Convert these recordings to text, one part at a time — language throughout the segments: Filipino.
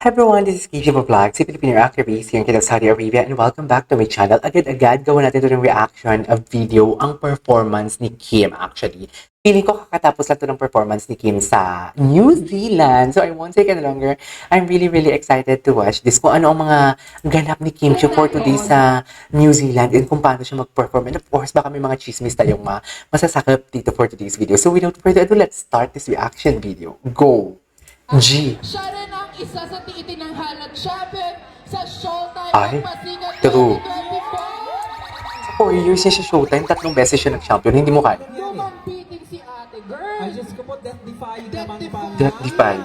Hi everyone, this is KJ Vlog, si Filipino actor base here in Saudi Arabia, and welcome back to my channel. Agad-agad gawa natin ito ng reaction of video ang performance ni Kim actually. Feeling ko kakatapos lang ito ng performance ni Kim sa New Zealand. So I won't take any longer. I'm really excited to watch this. Kung ano ang mga ganap ni Kim Chiu for today sa New Zealand and kung paano siya mag-perform. And of course, baka may mga chismis tayong masasakap dito for today's video. So without further ado, let's start this reaction video. Go! G. Siya rin ang isa sa itinanghalang champion sa Showtime Ay, ng Pasikat true. 2024. 4 years niya sa Showtime, 3 beses siya nag-champion. Hindi mo kaya. Lumampitin si ate girl. Ay, Diyos ko po, death-defying naman pa. Death-defying.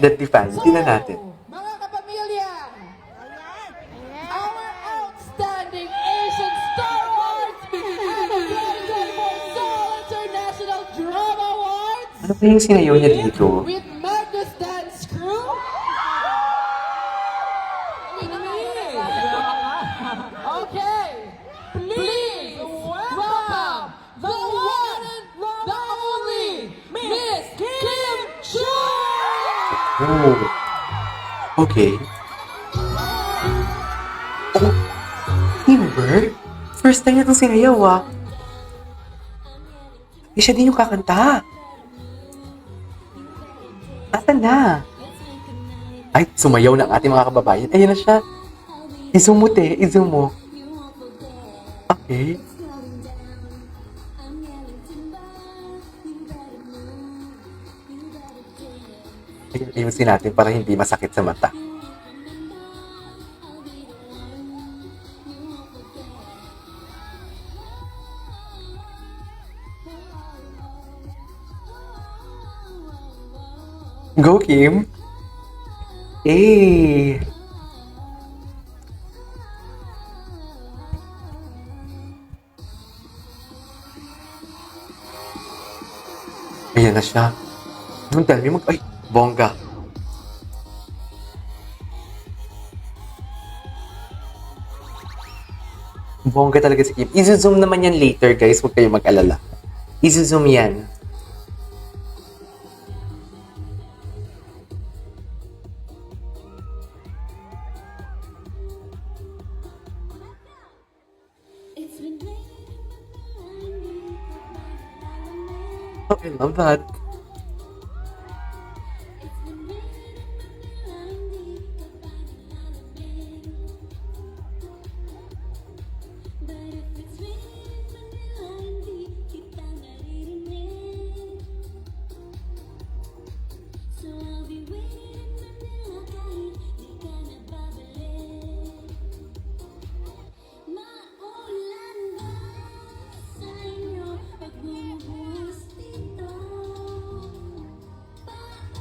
Death-defying. Tingnan natin. Mga kapamilya, our outstanding Asian Star Awards and the 2024 Seoul International Drama Awards Ano pa yung sinayaw niya dito? with Marcus Dance Crew. Okay, please welcome the one and the only Miss Kim Chiu! Oh. Okay. Oh. Timber? First time niya itong sinayaw Eh, siya din yung kakanta. Asan na? Ay, sumayaw na ang ating mga kababayan. Ayan na siya. I-zoom mo, te. I-zoom mo. Okay. Ayusin natin para hindi masakit sa mata. Go, Kim! Eh! Ayan na siya. Don't tell me ay, bongga. Bongga talaga si Kim. I-zoom naman yan later, guys. Huwag kayong mag-alala. I-zoom yan. Oh, I love that.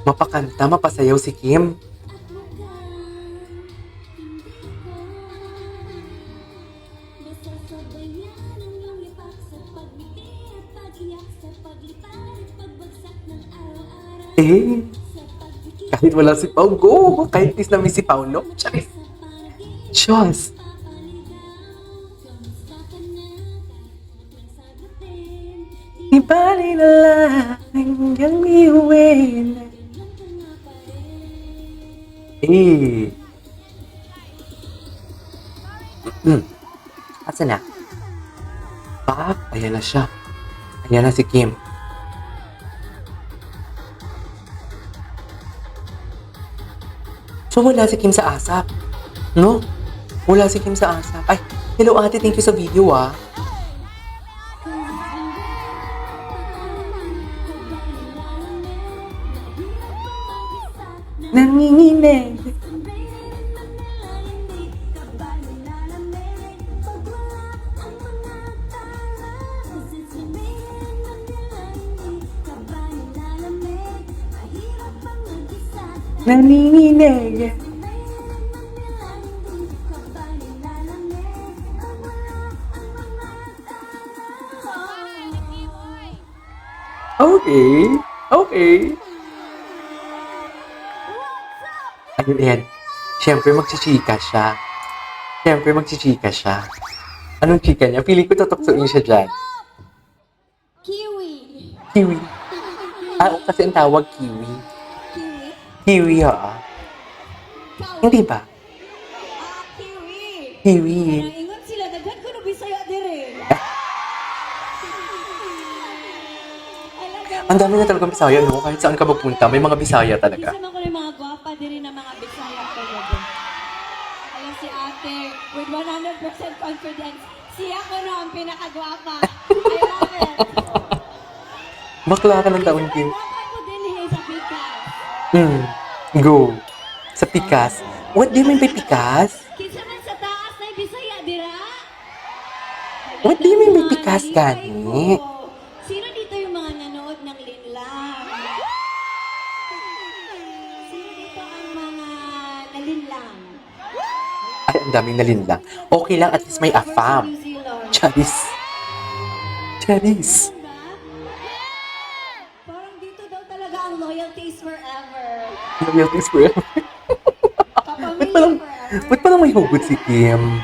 Mapakanta, mapasayaw si Kim. Eh, kahit wala si Pao, go! Kahit tis namin si Paulo. Charis! Diyos! Ibali na lang hanggang iuwi. Eh. Asa na? Ayan na siya. Ayan na si Kim. So, wala si Kim sa ASAP. No? Wala si Kim sa ASAP. Ay, hello ate, thank you sa video Nanginginig. Nanginginig. Okay. Okay. Ayan. Siyempre, magchichika siya. Anong chika niya? Pili ko tutuksoin siya dyan. Kiwi. Kiwi. Kasi ang tawag kiwi. Kiwi. Kiwi, Ikaw. Hindi ba? Kiwi. Kiwi. Kanang ingon sila, daghan ko na Bisaya dire. Ang dami na talaga Bisaya, no? Kahit saan ka magpunta, may mga Bisaya talaga. Isa man ko yung mga gwapa diri na mga Bisaya talaga. Alam si ate, with 100% confidence, siya ko no ang pinakagwapa. I love it. Bakla ka ng taon, Kim. Gwapa ko din sa Pikas. Go. Sa Pikas. What do you mean by Pikas? Kinsa man sa taas na Bisaya dira? What do you mean by Pikas, gani? Sino dito yung mga nanood ng Linlang? Sino dito ang mga nalinlang? Ay, ang daming nalinlang. Okay lang, at least may afam. New Zealand. Charis. Charis. Diba? Parang dito daw talaga ang loyalty is forever. Loyalties forever. Kapamilya Ba't parang may hugot si Kim?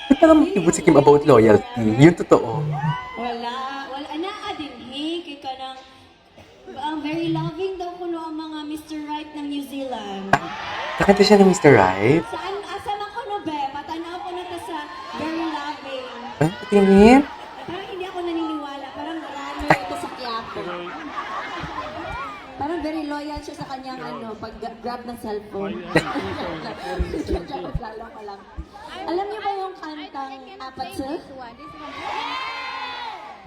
Ba't parang may hugot si Kim about loyalty? Yun totoo. Wala na din kay kanang very loving daw kuno ang mga Mr. Right ng New Zealand. Nakanta siya ni Mr. Right? Saan asa man kuno be? Patanaw ko na ta sa very loving. Ay, tingin. Parang hindi ako naniniwala, parang runner ito sa Quiapo. Parang very loyal siya sa kanyang pag-grab ng cellphone. Lalo ko lang. Alam niyo ba yung kantang Apat Sa?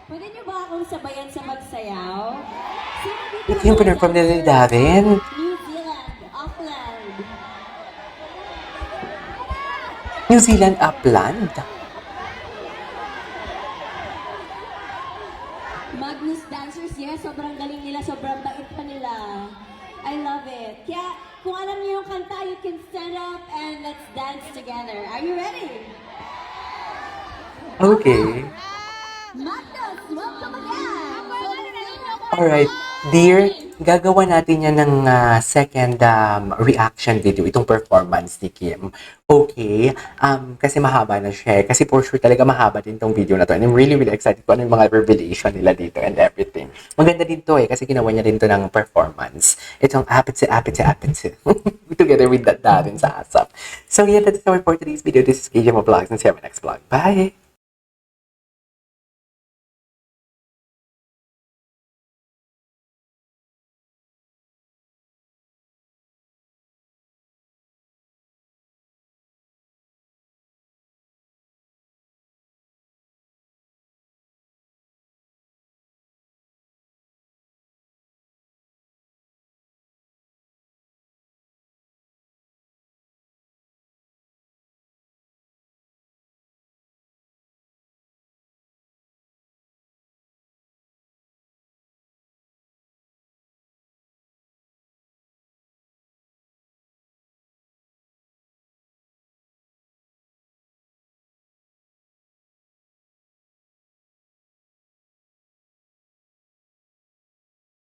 Pwede niyo ba akong sabayan sa magsayaw? Sino dito Ito yung pinarform nila ni Darren. New Zealand, Auckland. New Zealand Upland. Magnus dancers, yes, sobrang galing nila, sobrang bait pa nila. I love it. Kaya, kung alam niyo yung kanta, you can stand up and let's dance together. Are you ready? Okay. Magnus, welcome again! Alright. Dear, gagawa natin yan ng second reaction video, itong performance ni Kim. Okay? Kasi mahaba na siya eh. Kasi for sure talaga mahaba din tong video na to. And I'm really, really excited kung ano yung mga revelation nila dito and everything. Maganda din to eh, kasi ginawa niya din to ng performance. Itong apit together with that Darren sa ASAP. So yeah, that's all for today's video. This is KJ Mo Vlogs and see you on my next vlog. Bye!